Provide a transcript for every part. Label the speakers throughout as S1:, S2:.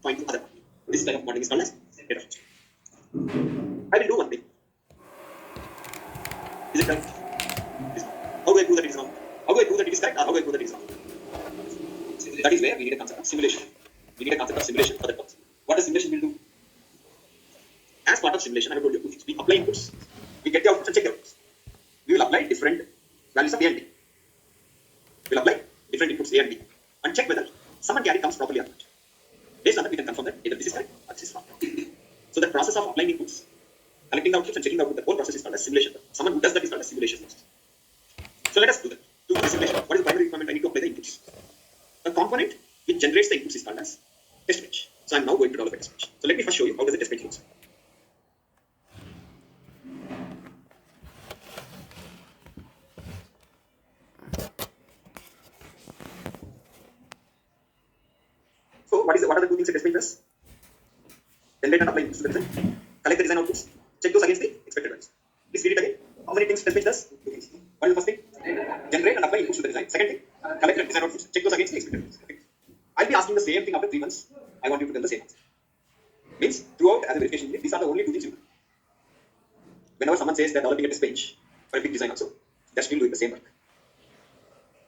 S1: point to other point. This type of modeling is called as data structure. I will do one thing. Is it correct? How do I prove that it is wrong? How do I prove that it is correct or how do I prove that it is wrong? That is where we need a concept of simulation. We need a concept of simulation for that purpose. What does simulation will do? As part of simulation, I have told you, we apply inputs, we get the outputs and check the outputs. We will apply different values of A and B. We will apply different inputs A and B and check whether sum and carry comes properly or not. Based on that, we can confirm that either this is correct or this is wrong. So the process of applying inputs, collecting the outputs and checking the output, the whole process is called as simulation. Someone who does that is called as simulation process. So let us do that. To do the simulation, what is the primary requirement? I need to apply the inputs. The component which generates the inputs is called as test bench. So I am now going to develop a test bench. So let me first show you how does the test bench looks like. So what are the two things a test bench does? Generate and apply inputs to the design. Collect the design outputs. Check those against the expected values. Please read it again. How many things test bench does? Two things. What is the first thing? Generate and apply inputs to the design. Second thing, collect the design outputs. Check those against the expected values. Okay. I'll be asking the same thing after 3 months. I want you to tell the same answer. Means throughout as a verification unit, these are the only two things you do. Whenever someone says they're developing a test bench for a big design also, they're still doing the same work.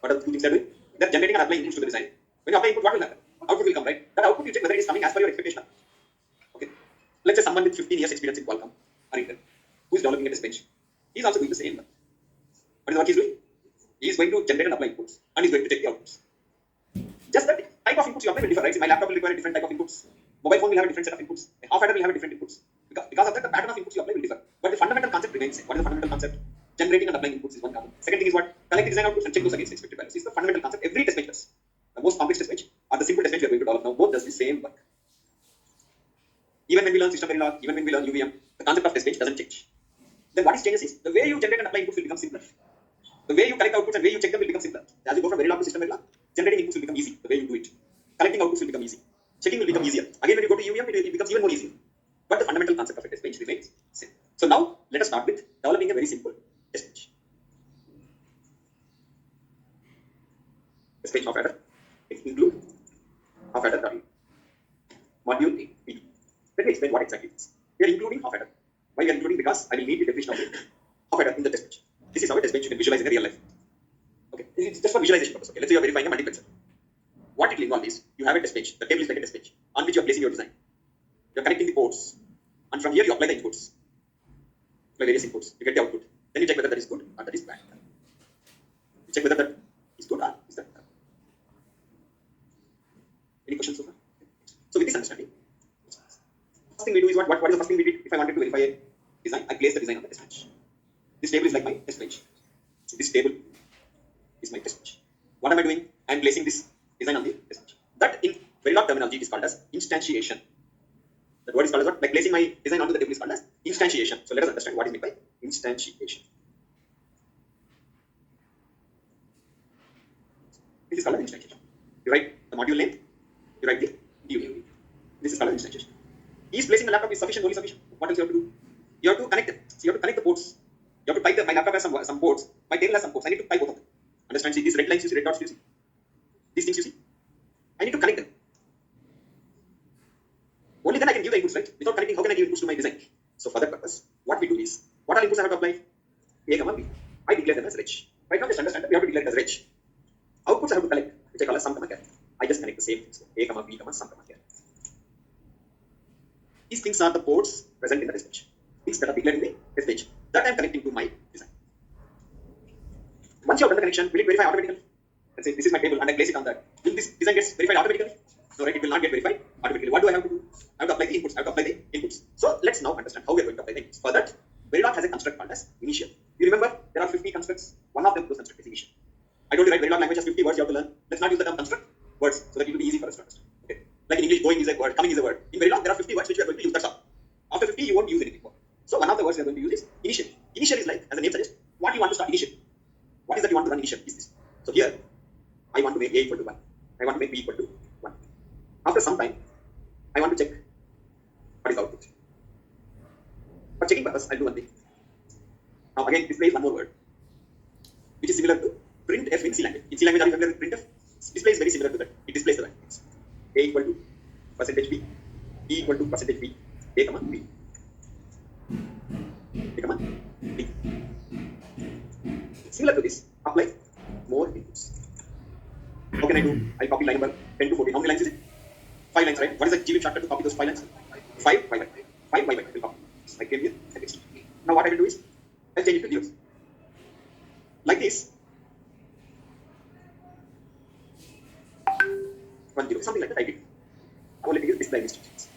S1: What are the two things they're doing? They're generating and applying inputs to the design. When you apply input, what will happen? Output will come, right? That output you check whether it is coming as per your expectation. Okay. Let's say someone with 15 years experience in Qualcomm or Intel, who is developing a test bench, he is also doing the same work. What is what he's doing? He is going to generate and apply inputs and he's going to check the outputs. Just that type of inputs you apply will differ, right? My laptop will require a different type of inputs. Mobile phone will have a different set of inputs. A half adder will have a different inputs. Because of that, the pattern of inputs you apply will differ. But the fundamental concept remains same. What is the fundamental concept? Generating and applying inputs is one common. Second thing is what? Collect the design outputs and check those against expected values. This is the fundamental concept. Every test bench does. The most complex test bench or the simple test bench we are going to develop now, both does the same work. Even when we learn system Verilog, even when we learn UVM, the concept of test bench doesn't change. Then what is changes is the way you generate and apply inputs will become simpler. The way you collect outputs and the way you check them will become simpler. As you go from Verilog to system Verilog, generating inputs will become easy. The way you do it. Collecting outputs will become easy. Checking will become easier. Again, when you go to UVM, it becomes even more easier. But the fundamental concept of a test bench remains same. So now, let us start with developing a very simple test bench. Test bench half adder. Include half adder value. Module A, B. Let me explain what exactly it is. We are including half adder. Why we are including? Because I will need the definition of half adder in the test bench. This is how a test bench you can visualize in a real life. Okay, it's just for visualization purpose. Okay, let's say you are verifying a multiplexer. What it will involve is you have a test bench. The table is like a test bench on which you are placing your design. You are connecting the ports, and from here you apply the inputs. Apply various inputs. You get the output. Then you check whether that is good or that is bad. You check whether that is good or is that bad. Any questions so far? So with this understanding, first thing we do is what is the first thing we did? If I wanted to verify a design, I place the design on the test bench. This table is like my test bench. So this table is my test bench. What am I doing? I am placing this design on the test bench. That in Verilog terminology is called as instantiation. That word is called as what? Like placing my design onto the table is called as instantiation. So let us understand what is meant by instantiation. This is called as instantiation. You write the module name, you write the DUV. This is called as instantiation. Is placing the laptop is sufficient, only sufficient. What else you have to do? You have to connect them. So you have to connect the ports. You have to type my laptop has some ports. My table has some ports. I need to type both of them. Understand? See these red lines you see, red dots you see. These things you see. I need to connect them. Only then I can give the inputs, right? Without connecting, how can I give inputs to my design? So for that purpose, what we do is, what all inputs I have to apply? A, B. I declare them as reg. Right now, just understand that we have to declare it as reg. Outputs I have to collect, which I call as sum, carry. I just connect the same things. A, B, sum, carry. These things are the ports present in the test bench. Things that are declared in the test bench. That I am connecting to my design. Once you have done the connection, will it verify automatically? Let's say this is my table and I place it on that. Will this design get verified automatically? No, right? It will not get verified automatically. What do I have to do? I have to apply the inputs. I have to apply the inputs. So let's now understand how we are going to apply the inputs. For that, Verilog has a construct called as initial. You remember there are 50 constructs. One of them, those construct is initial. I told you, right? Verilog language has 50 words you have to learn. Let's not use the term construct words so that it will be easy for us to understand. Okay. Like in English, going is a word, coming is a word. In Verilog, there are 50 words which we are going to use. That's all. After 50, you won't use anything more. So one of the words we are going to use is initial. Initial is like, as the name suggests, what you want to start initial. What is that you want to run initial? Is this. So here, I want to make A equal to 1. I want to make B equal to 1. After some time, I want to check what is the output. For checking purpose, I'll do one thing. Now again, display is one more word, which is similar to printf in C language. In C language, are you familiar with printf? Display is very similar to that. It displays the values. A equal to percentage B, E equal to percentage B, A comma B, A comma B. Similar to this, apply more inputs. How can I do? I copy line number 10 to 14. How many lines is it? 5 lines, right? What is the GBIT shortcut to copy those 5 lines? 5 by 5. 5 by 5 will copy. I came here, I paste. Now what I will do is, I'll change it to zeros. Like this. 1 0, something like that I did. Now let me use display instructions.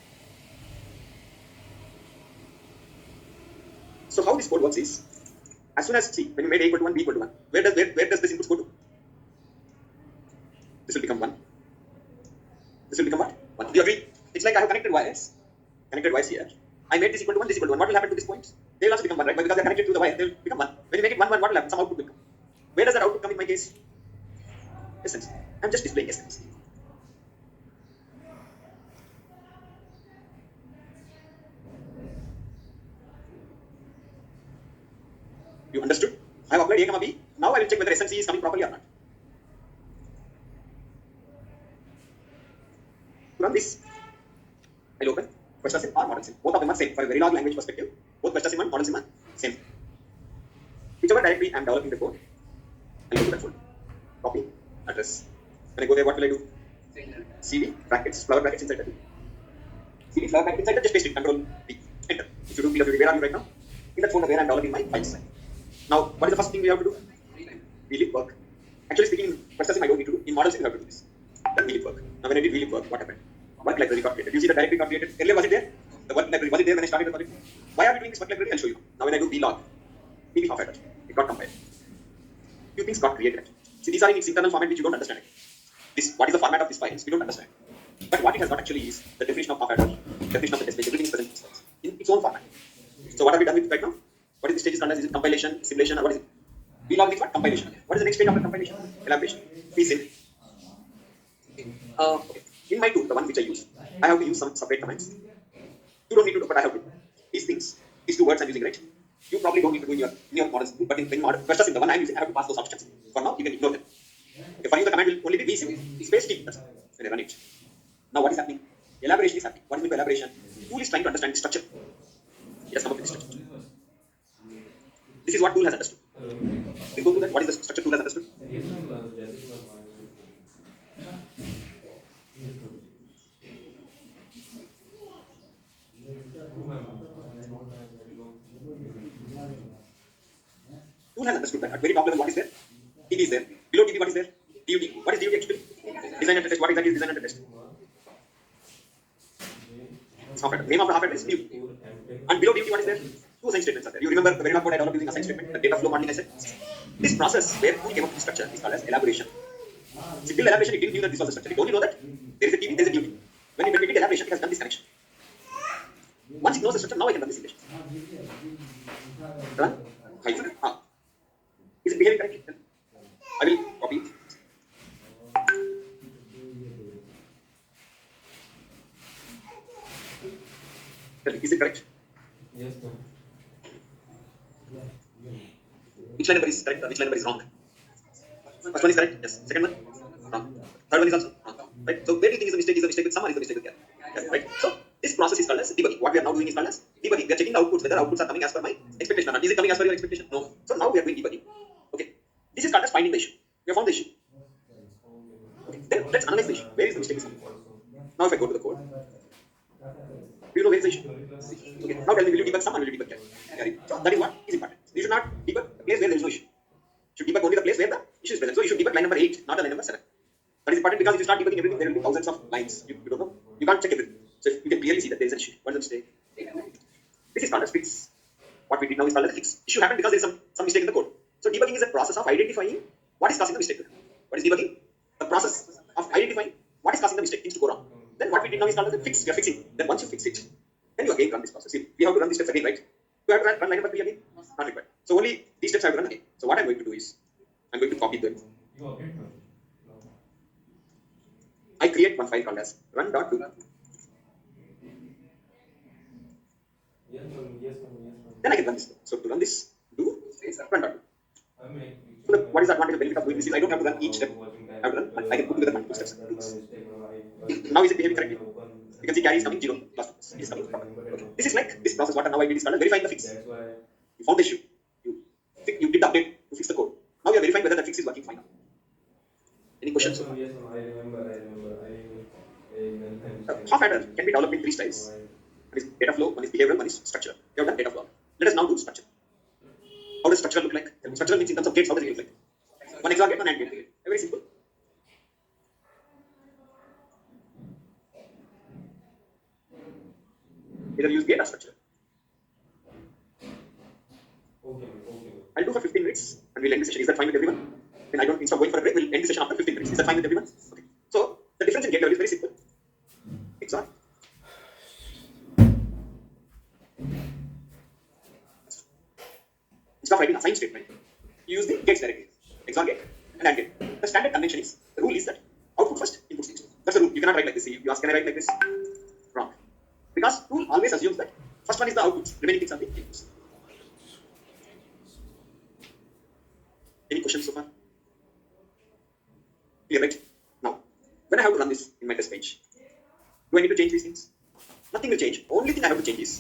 S1: So how this code works is, as soon as, see, when you made A equal to 1, B equal to 1, where does this inputs go to? This will become 1. This will become what? 1. Do you agree? It's like I have connected wires here. I made this equal to 1, this equal to 1. What will happen to these points? They will also become 1, right? But because they are connected to the wire, they will become 1. When you make it 1, 1, what will happen? Some output will come. Where does that output come in my case? Essence. I'm just displaying essence. You understood? I have applied A comma B. Now I will check whether essence is coming properly or not. To run this, I'll open question sim or model sim. Both of them are same. For a Verilog language perspective, both question sim and model sim are same. Whichever directory I am developing the code, I'll go to that folder. Copy, address. When I go there, what will I do? CD, brackets, flower brackets inside that. CD, flower brackets inside that, just paste it, Control P, enter. If you do PWD, where are you right now? In that folder where I am developing my files. Now, what is the first thing we have to do? Relib work. Actually speaking, in question sim I don't need to do. In model sim you have to do this. Then relib work. Now when I did relib work, what happened? Work library got created. You see the directory got created. Earlier was it there? The work library was it there when I started the project? Why are we doing this work library? I'll show you. Now when I do vlog, maybe half address, it got compiled. Few things got created. See, these are in its internal format which you don't understand. This, what is the format of this files? We don't understand. But what it has got actually is the definition of half address, definition of the test page, everything is present in this files in its own format. So what have we done with it right now? What is the stage is called as? Is it compilation, simulation, or what is it? Vlog means what? Compilation. What is the next stage after compilation? Elaboration. Vsim. Okay. In my tool, the one which I use, I have to use some separate commands. You don't need to do, but I have to. These things, these two words I'm using, right? You probably don't need to do in your models, but in model, versus in the one I'm using, I have to pass those options. For now, you can ignore them. Okay, for you, the command will only be vsim, space t. That's all. When I run it. Now, what is happening? Elaboration is happening. What is meant by elaboration? Tool is trying to understand the structure. It has come up with the structure. This is what tool has understood. We'll go through that. What is the structure tool has understood? Tool has understood that at very top level what is there? DB is there. Below DB what is there? DUT. What is DUT actually? Design and test. What exactly is design and test? Software. Name of the half address is DUT. And below DUT what is there? Two assign statements are there. You remember the Verilog code I developed using assign statement, the data flow modeling I said? This process where tool came up with the structure is called as elaboration. Simple elaboration, it didn't knew that this was the structure. It only know that there is a DB, there is a DUT. When we did elaboration, it has done this connection. Once it knows the structure, now I can run this simulation. Run. Hyphen. Is it behaving correctly? I will copy it. Is it correct?
S2: Yes, sir.
S1: Which line number is correct or which line number is wrong? First one is correct? Yes. Second one? Wrong. Third one is also wrong. Right? So where do you think is the mistake? Is the mistake with sum or is the mistake with care? Yes. Right? So this process is called as debugging. What we are now doing is called as debugging. We are checking the outputs, whether outputs are coming as per my expectation or not. Is it coming as per your expectation? No. So now we are doing debugging. Okay. This is called as finding the issue. We have found the issue. Okay. Then let's analyze the issue. Where is the mistake? Now if I go to the code, do you know where is the issue? Okay. Now tell me, will you debug sum or will you debug care? So that is what is important. You should not debug the place where there is no issue. You should debug only the place where the issue is present. So you should debug line number 8, not the line number 7. That is important because if you start debugging everything, there will be thousands of lines. You don't know. You can't check everything. So you can clearly see that there is an issue. What is the mistake? This is called as fix. What we did now is called as fix. Issue happened because there is some mistake in the code. So debugging is a process of identifying what is causing the mistake. What is debugging? The process of identifying what is causing the mistake, things to go wrong. Then what we did now is called as a fix. We are fixing. Then once you fix it, then you again run this process. See, we have to run these steps again, right? Do I have to run line number 3 again? Not required. So only these steps I have to run again. So what I'm going to do is, I'm going to copy them. I create one file called as run.do. Then I can run this. So to run this, do run.do. So look, what is the advantage of benefit of doing this is I don't have to run each step. I have to run, I can put together multiple steps. Now is it behaving correctly? You can see carry is coming 0, last two. It is coming proper. Okay. This is like this process. What now I did is called verifying the fix. You found the issue. You did the update to fix the code. Now you are verifying whether the fix is working fine. Any questions?
S2: Yes, ma'am, I remember.
S1: Half adder can be developed in 3 styles. One is data flow, one is behavioral, one is structure. You have done data flow. Let us now do structure. How does structure look like? Structure means in terms of gates, how does it look like? One XOR gate, one AND gate. Very simple. Either use gate or structure.
S2: Okay.
S1: I'll do for 15 minutes and we'll end the session. Is that fine with everyone? Then I don't, instead of going for a break, we'll end the session after 15 minutes. Is that fine with everyone? Okay. So the difference in gate level is very simple. XOR. Instead of writing assigned statement, you use the gates directly. XOR gate and AND gate. The standard convention is, the rule is that output first, input next. That's the rule. You cannot write like this. You ask, can I write like this? Wrong. Because rule always assumes that first one is the outputs, remaining things are the inputs. Any questions so far? Clear, right? Now, when I have to run this in my test page, do I need to change these things? Nothing will change. Only thing I have to change is